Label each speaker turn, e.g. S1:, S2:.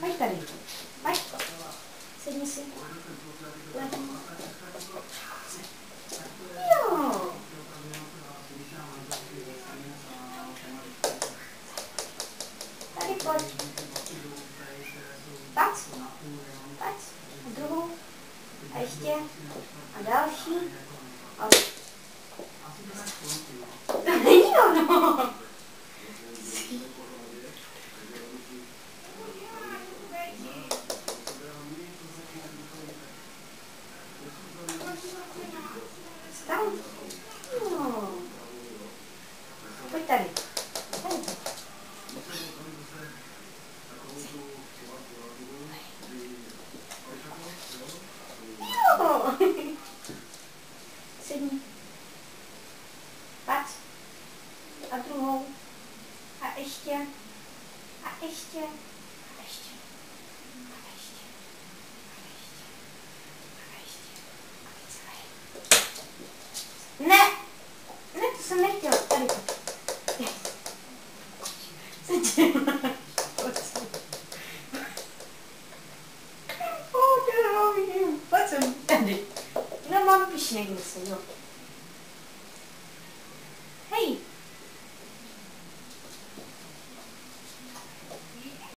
S1: Pojď tady. Pojď. Sedni si. Jo. Tady pojď. Tak. Tak. A druhou. A ještě. A další. A... To není ono. Staň. No. Pojď tady. Tady. Jo. Sedni. Pojď. A druhou. A ještě. A ještě. A ještě. A ještě. A ještě. Ne! Ne, to jsem nechtěla. Tady to. Pojď sem. Tady. No, mám pišněk, myslím, jo.